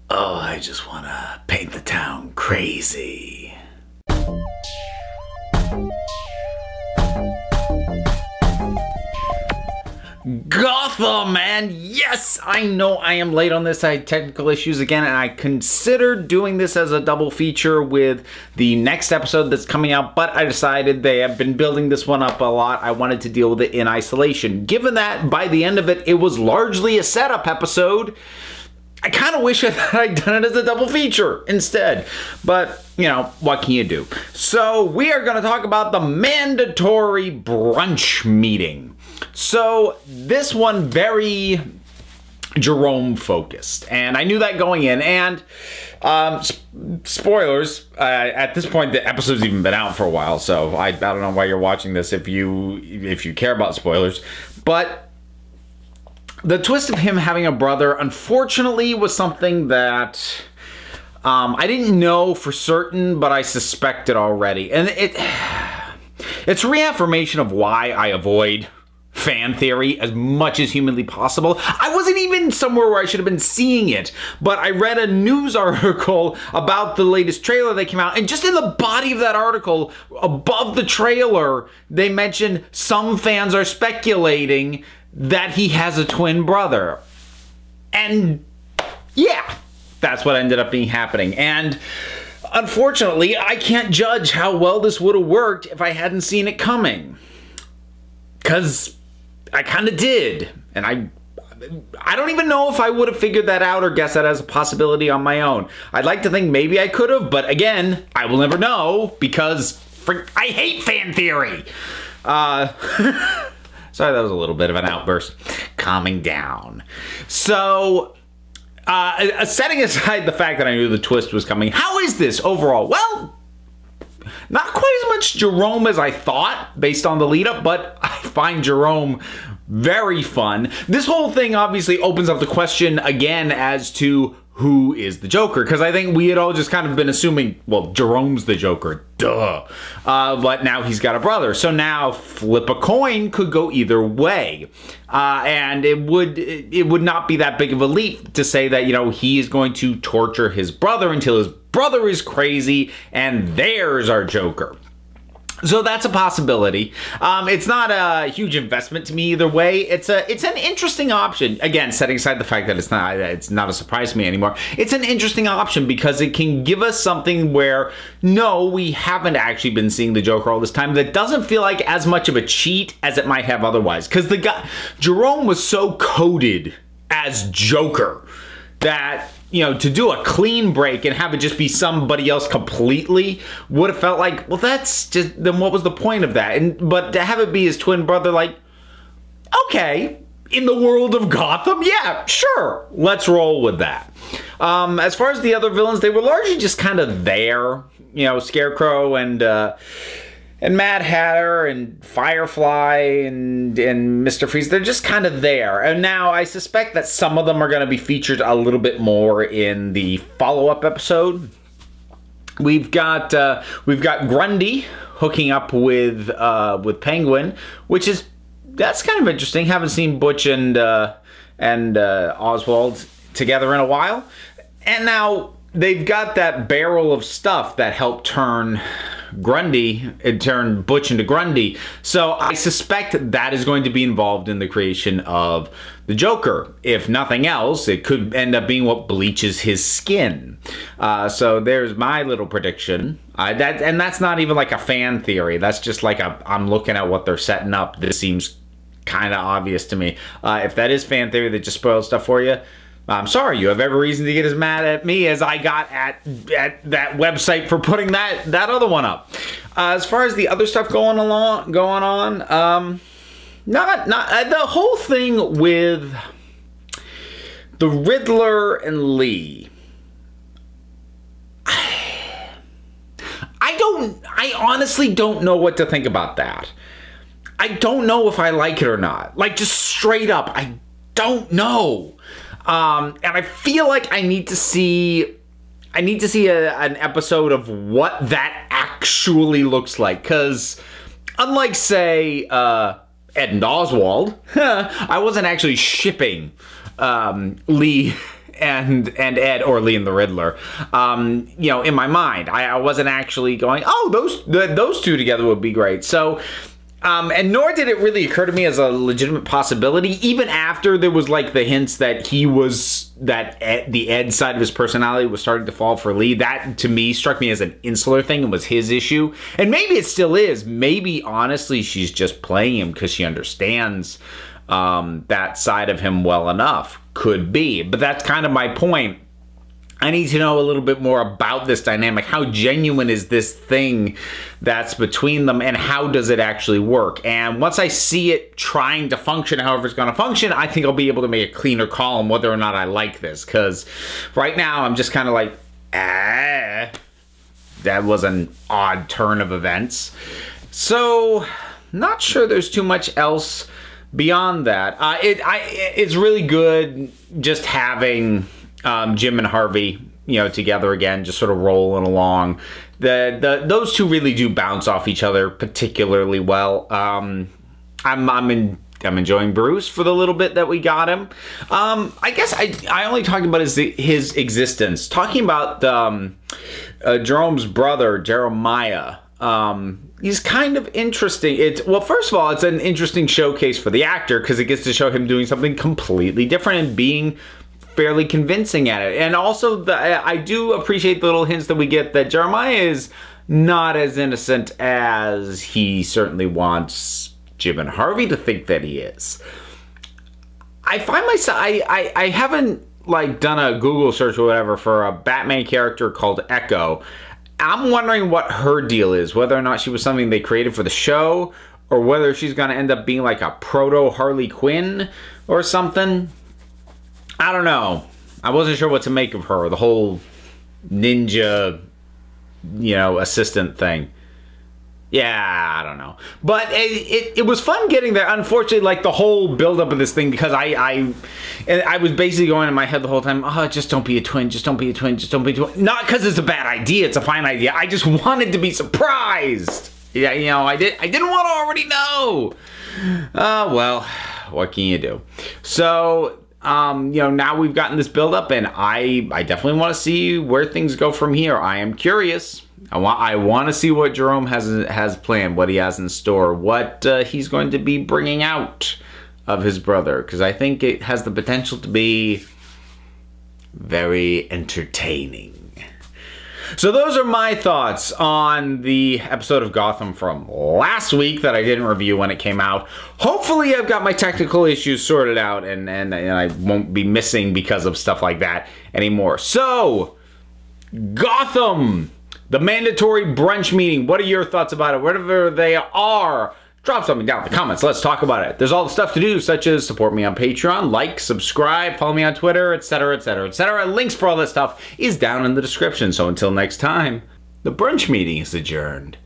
Oh, I just want to paint the town crazy. Gotham, man! Yes! I know I am late on this. I had technical issues again, and I considered doing this as a double feature with the next episode that's coming out, but I decided they have been building this one up a lot. I wanted to deal with it in isolation. Given that, by the end of it, it was largely a setup episode, I kind of wish I'd done it as a double feature instead. But, you know, what can you do? So, we are going to talk about the mandatory brunch meeting. So, this one very Jerome focused, and I knew that going in, and spoilers, at this point the episode's even been out for a while, so I don't know why you're watching this if you care about spoilers, but the twist of him having a brother, unfortunately, was something that I didn't know for certain, but I suspected already, and it's reaffirmation of why I avoid fan theory as much as humanly possible. I wasn't even somewhere where I should have been seeing it, but I read a news article about the latest trailer that came out, and just in the body of that article, above the trailer, they mentioned some fans are speculating that he has a twin brother. And yeah, that's what ended up being happening. And unfortunately, I can't judge how well this would have worked if I hadn't seen it coming. 'Cause I kind of did, and I don't even know if I would have figured that out or guessed that as a possibility on my own. I'd like to think maybe I could have, but again, I will never know because I hate fan theory. Sorry, that was a little bit of an outburst. Calming down. So, setting aside the fact that I knew the twist was coming, how is this overall? Well, not quite as much Jerome as I thought based on the lead up, but I find Jerome very fun. This whole thing obviously opens up the question again as to who is the Joker, because I think we had all just kind of been assuming, well, Jerome's the Joker, duh. But now he's got a brother, so now flip a coin could go either way. And it would not be that big of a leap to say that, you know, he is going to torture his brother until his brother is crazy, and there's our Joker. So that's a possibility. It's not a huge investment to me either way. It's an interesting option. Again, setting aside the fact that it's not a surprise to me anymore. It's an interesting option because it can give us something where, no, we haven't actually been seeing the Joker all this time. That doesn't feel like as much of a cheat as it might have otherwise. Because the guy, Jerome was so coded as Joker that, you know, to do a clean break and have it just be somebody else completely would have felt like, well, that's just, then what was the point of that? But to have it be his twin brother, like, okay, in the world of Gotham, yeah, sure, let's roll with that. As far as the other villains, they were largely just kind of there, you know, Scarecrow and Mad Hatter and Firefly and Mr. Freeze, they're just kind of there. And now I suspect that some of them are going to be featured a little bit more in the follow-up episode. We've got Grundy hooking up with Penguin, that's kind of interesting. Haven't seen Butch and Oswald together in a while. And now they've got that barrel of stuff that helped turn Grundy, it turned Butch into Grundy. So I suspect that is going to be involved in the creation of the Joker. If nothing else, it could end up being what bleaches his skin. So there's my little prediction. And that's not even like a fan theory. That's just like I'm looking at what they're setting up. This seems kind of obvious to me. If that is fan theory that just spoiled stuff for you, I'm sorry, you have every reason to get as mad at me as I got at that website for putting that other one up. As far as the other stuff going on, not the whole thing with the Riddler and Lee. I honestly don't know what to think about that. I don't know if I like it or not. Like, just straight up, I don't know. And I feel like I need to see an episode of what that actually looks like. Because unlike, say, Ed and Oswald, I wasn't actually shipping Lee Ed, or Lee and the Riddler, you know, in my mind. I wasn't actually going, oh, those two together would be great. So, and nor did it really occur to me as a legitimate possibility, even after there was like the hints that the Ed side of his personality was starting to fall for Lee. That, to me, struck me as an insular thing and was his issue. And maybe it still is. Maybe, honestly, she's just playing him because she understands that side of him well enough. Could be. But that's kind of my point. I need to know a little bit more about this dynamic. How genuine is this thing that's between them, and how does it actually work? And once I see it trying to function however it's going to function, I think I'll be able to make a cleaner call on whether or not I like this. Because right now I'm just kind of like, that was an odd turn of events. So, not sure there's too much else beyond that. It's really good just having Jim and Harvey, you know, together again, just sort of rolling along. Those two really do bounce off each other particularly well. I'm enjoying Bruce for the little bit that we got him. I guess I only talked about his existence. Talking about Jerome's brother, Jeremiah. He's kind of interesting. Well, first of all, it's an interesting showcase for the actor because it gets to show him doing something completely different and being fairly convincing at it. And also, I do appreciate the little hints that we get that Jeremiah is not as innocent as he certainly wants Jim and Harvey to think that he is. I find myself, I haven't like done a Google search or whatever for a Batman character called Echo. I'm wondering what her deal is, whether or not she was something they created for the show, or whether she's going to end up being like a proto Harley Quinn or something. I don't know. I wasn't sure what to make of her. The whole ninja, you know, assistant thing. Yeah, I don't know. But it was fun getting there. Unfortunately, like the whole buildup of this thing, because I was basically going in my head the whole time, oh, just don't be a twin, just don't be a twin, just don't be a twin. Not because it's a bad idea, it's a fine idea. I just wanted to be surprised. Yeah, you know, I didn't want to already know. Well, what can you do? So, you know, now we've gotten this build-up, and I definitely want to see where things go from here. I am curious. I want to see what Jerome has planned, what he has in store, what he's going to be bringing out of his brother, because I think it has the potential to be very entertaining. So those are my thoughts on the episode of Gotham from last week that I didn't review when it came out. Hopefully I've got my technical issues sorted out and I won't be missing because of stuff like that anymore. So, Gotham! The mandatory brunch meeting. What are your thoughts about it? Whatever they are, drop something down in the comments. Let's talk about it. There's all the stuff to do, such as support me on Patreon, like, subscribe, follow me on Twitter, etc., etc., etc. Links for all that stuff is down in the description. So until next time, the brunch meeting is adjourned.